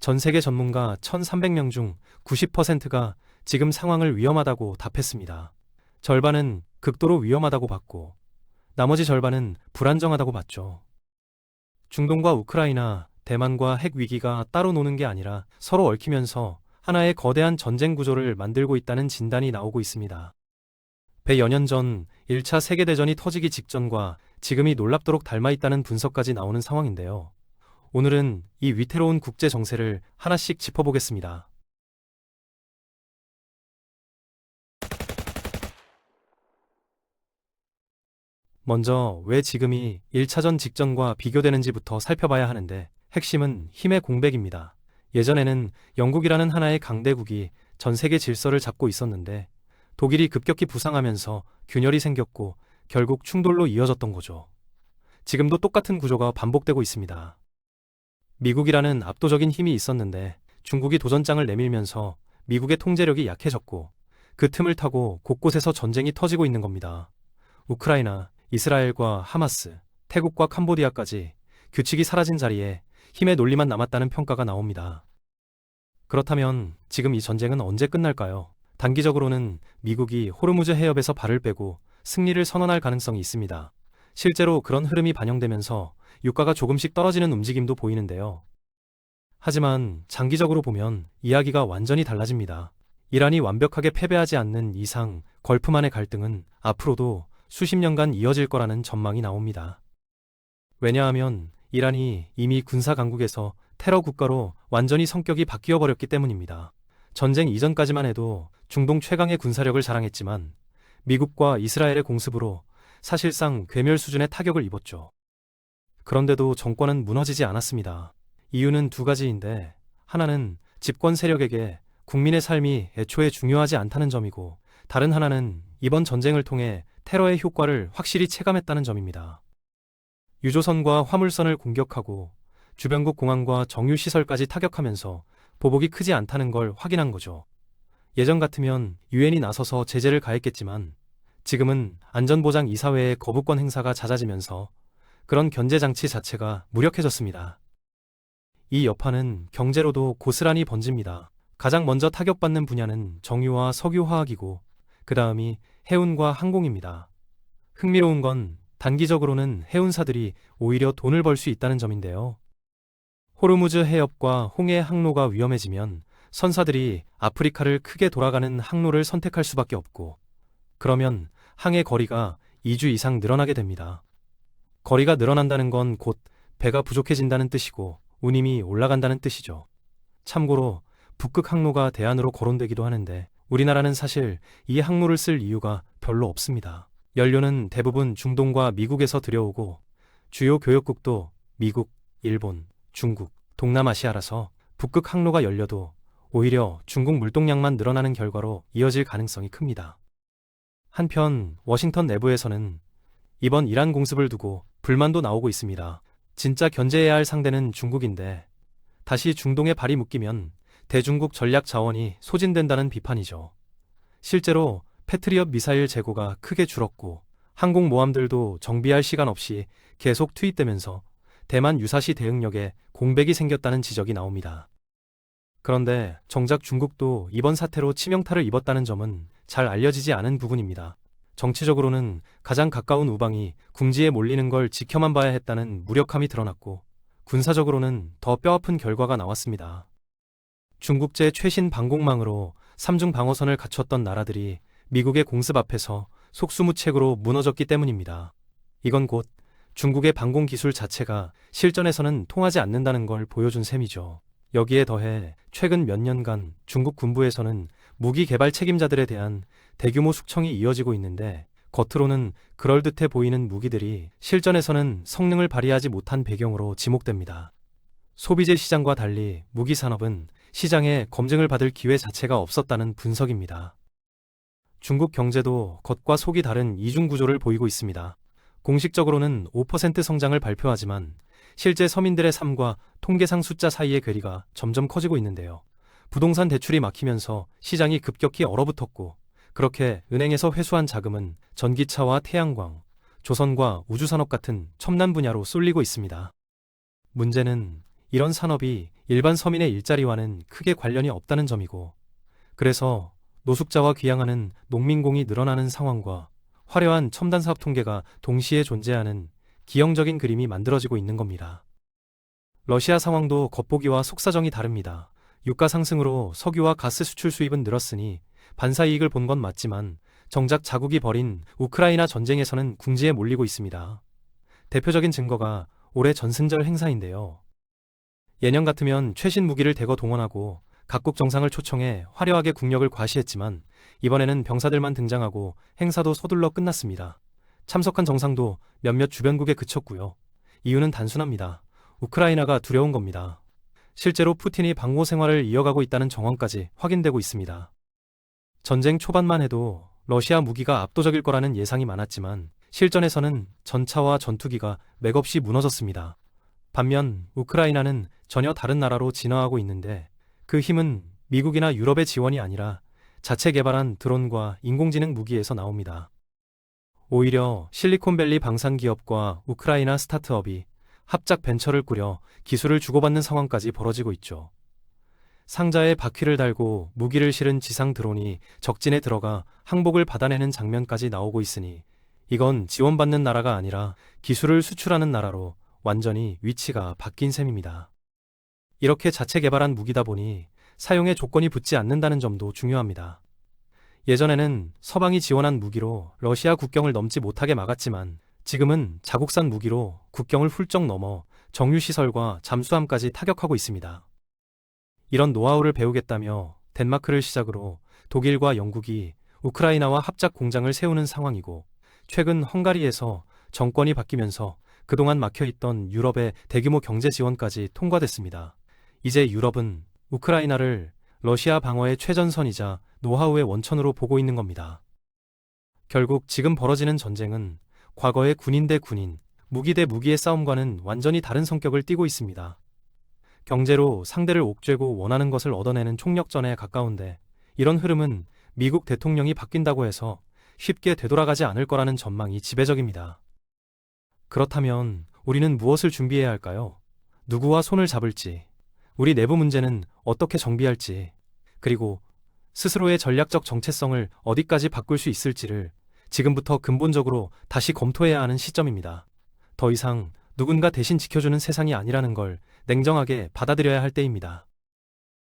전 세계 전문가 1,300명 중 90%가 지금 상황을 위험하다고 답했습니다. 절반은 극도로 위험하다고 봤고, 나머지 절반은 불안정하다고 봤죠. 중동과 우크라이나, 대만과 핵 위기가 따로 노는 게 아니라 서로 얽히면서 하나의 거대한 전쟁 구조를 만들고 있다는 진단이 나오고 있습니다. 100여 년 전 1차 세계대전이 터지기 직전과 지금이 놀랍도록 닮아있다는 분석까지 나오는 상황인데요. 오늘은 이 위태로운 국제 정세를 하나씩 짚어보겠습니다. 먼저 왜 지금이 1차전 직전과 비교되는지부터 살펴봐야 하는데, 핵심은 힘의 공백입니다. 예전에는 영국이라는 하나의 강대국이 전 세계 질서를 잡고 있었는데, 독일이 급격히 부상하면서 균열이 생겼고 결국 충돌로 이어졌던 거죠. 지금도 똑같은 구조가 반복되고 있습니다. 미국이라는 압도적인 힘이 있었는데 중국이 도전장을 내밀면서 미국의 통제력이 약해졌고, 그 틈을 타고 곳곳에서 전쟁이 터지고 있는 겁니다. 우크라이나, 이스라엘과 하마스, 태국과 캄보디아까지 규칙이 사라진 자리에 힘의 논리만 남았다는 평가가 나옵니다. 그렇다면 지금 이 전쟁은 언제 끝날까요? 단기적으로는 미국이 호르무즈 해협에서 발을 빼고 승리를 선언할 가능성이 있습니다. 실제로 그런 흐름이 반영되면서 유가가 조금씩 떨어지는 움직임도 보이는데요. 하지만 장기적으로 보면 이야기가 완전히 달라집니다. 이란이 완벽하게 패배하지 않는 이상 걸프만의 갈등은 앞으로도 수십 년간 이어질 거라는 전망이 나옵니다. 왜냐하면 이란이 이미 군사 강국에서 테러 국가로 완전히 성격이 바뀌어 버렸기 때문입니다. 전쟁 이전까지만 해도 중동 최강의 군사력을 자랑했지만 미국과 이스라엘의 공습으로 사실상 괴멸 수준의 타격을 입었죠. 그런데도 정권은 무너지지 않았습니다. 이유는 두 가지인데, 하나는 집권 세력에게 국민의 삶이 애초에 중요하지 않다는 점이고, 다른 하나는 이번 전쟁을 통해 테러의 효과를 확실히 체감했다는 점입니다. 유조선과 화물선을 공격하고 주변국 공항과 정유시설까지 타격하면서 보복이 크지 않다는 걸 확인한 거죠. 예전 같으면 유엔이 나서서 제재를 가했겠지만 지금은 안전보장이사회의 거부권 행사가 잦아지면서 그런 견제장치 자체가 무력해졌습니다. 이 여파는 경제로도 고스란히 번집니다. 가장 먼저 타격받는 분야는 정유와 석유화학이고, 그 다음이 해운과 항공입니다. 흥미로운 건 단기적으로는 해운사들이 오히려 돈을 벌 수 있다는 점인데요. 호르무즈 해협과 홍해 항로가 위험해지면 선사들이 아프리카를 크게 돌아가는 항로를 선택할 수밖에 없고, 그러면 항해 거리가 2주 이상 늘어나게 됩니다. 거리가 늘어난다는 건 곧 배가 부족해진다는 뜻이고 운임이 올라간다는 뜻이죠. 참고로 북극 항로가 대안으로 거론되기도 하는데, 우리나라는 사실 이 항로를 쓸 이유가 별로 없습니다. 연료는 대부분 중동과 미국에서 들여오고 주요 교역국도 미국, 일본, 중국, 동남아시아라서 북극 항로가 열려도 오히려 중국 물동량만 늘어나는 결과로 이어질 가능성이 큽니다. 한편 워싱턴 내부에서는 이번 이란 공습을 두고 불만도 나오고 있습니다. 진짜 견제해야 할 상대는 중국인데 다시 중동에 발이 묶이면 대중국 전략 자원이 소진된다는 비판이죠. 실제로 패트리엇 미사일 재고가 크게 줄었고 항공모함들도 정비할 시간 없이 계속 투입되면서 대만 유사시 대응력에 공백이 생겼다는 지적이 나옵니다. 그런데 정작 중국도 이번 사태로 치명타를 입었다는 점은 잘 알려지지 않은 부분입니다. 정치적으로는 가장 가까운 우방이 궁지에 몰리는 걸 지켜만 봐야 했다는 무력함이 드러났고, 군사적으로는 더 뼈아픈 결과가 나왔습니다. 중국제 최신 방공망으로 3중 방어선을 갖췄던 나라들이 미국의 공습 앞에서 속수무책으로 무너졌기 때문입니다. 이건 곧 중국의 방공 기술 자체가 실전에서는 통하지 않는다는 걸 보여준 셈이죠. 여기에 더해 최근 몇 년간 중국 군부에서는 무기 개발 책임자들에 대한 대규모 숙청이 이어지고 있는데, 겉으로는 그럴듯해 보이는 무기들이 실전에서는 성능을 발휘하지 못한 배경으로 지목됩니다. 소비재 시장과 달리 무기 산업은 시장에 검증을 받을 기회 자체가 없었다는 분석입니다. 중국 경제도 겉과 속이 다른 이중 구조를 보이고 있습니다. 공식적으로는 5% 성장을 발표하지만 실제 서민들의 삶과 통계상 숫자 사이의 괴리가 점점 커지고 있는데요. 부동산 대출이 막히면서 시장이 급격히 얼어붙었고, 그렇게 은행에서 회수한 자금은 전기차와 태양광, 조선과 우주산업 같은 첨단 분야로 쏠리고 있습니다. 문제는 이런 산업이 일반 서민의 일자리와는 크게 관련이 없다는 점이고, 그래서 노숙자와 귀향하는 농민공이 늘어나는 상황과 화려한 첨단 사업 통계가 동시에 존재하는 기형적인 그림이 만들어지고 있는 겁니다. 러시아 상황도 겉보기와 속사정이 다릅니다. 유가 상승으로 석유와 가스 수출 수입은 늘었으니 반사이익을 본 건 맞지만 정작 자국이 벌인 우크라이나 전쟁에서는 궁지에 몰리고 있습니다. 대표적인 증거가 올해 전승절 행사인데요. 예년 같으면 최신 무기를 대거 동원하고 각국 정상을 초청해 화려하게 국력을 과시했지만 이번에는 병사들만 등장하고 행사도 서둘러 끝났습니다. 참석한 정상도 몇몇 주변국에 그쳤고요. 이유는 단순합니다. 우크라이나가 두려운 겁니다. 실제로 푸틴이 방호 생활을 이어가고 있다는 정황까지 확인되고 있습니다. 전쟁 초반만 해도 러시아 무기가 압도적일 거라는 예상이 많았지만 실전에서는 전차와 전투기가 맥없이 무너졌습니다. 반면 우크라이나는 전혀 다른 나라로 진화하고 있는데 그 힘은 미국이나 유럽의 지원이 아니라 자체 개발한 드론과 인공지능 무기에서 나옵니다. 오히려 실리콘밸리 방산기업과 우크라이나 스타트업이 합작 벤처를 꾸려 기술을 주고받는 상황까지 벌어지고 있죠. 상자에 바퀴를 달고 무기를 실은 지상 드론이 적진에 들어가 항복을 받아내는 장면까지 나오고 있으니 이건 지원받는 나라가 아니라 기술을 수출하는 나라로 완전히 위치가 바뀐 셈입니다. 이렇게 자체 개발한 무기다 보니 사용에 조건이 붙지 않는다는 점도 중요합니다. 예전에는 서방이 지원한 무기로 러시아 국경을 넘지 못하게 막았지만 지금은 자국산 무기로 국경을 훌쩍 넘어 정유시설과 잠수함까지 타격하고 있습니다. 이런 노하우를 배우겠다며 덴마크를 시작으로 독일과 영국이 우크라이나와 합작 공장을 세우는 상황이고 최근 헝가리에서 정권이 바뀌면서 그동안 막혀있던 유럽의 대규모 경제 지원까지 통과됐습니다. 이제 유럽은 우크라이나를 러시아 방어의 최전선이자 노하우의 원천으로 보고 있는 겁니다. 결국 지금 벌어지는 전쟁은 과거의 군인 대 군인, 무기 대 무기의 싸움과는 완전히 다른 성격을 띠고 있습니다. 경제로 상대를 옥죄고 원하는 것을 얻어내는 총력전에 가까운데 이런 흐름은 미국 대통령이 바뀐다고 해서 쉽게 되돌아가지 않을 거라는 전망이 지배적입니다. 그렇다면 우리는 무엇을 준비해야 할까요? 누구와 손을 잡을지, 우리 내부 문제는 어떻게 정비할지, 그리고 스스로의 전략적 정체성을 어디까지 바꿀 수 있을지를 지금부터 근본적으로 다시 검토해야 하는 시점입니다. 더 이상 누군가 대신 지켜주는 세상이 아니라는 걸 냉정하게 받아들여야 할 때입니다.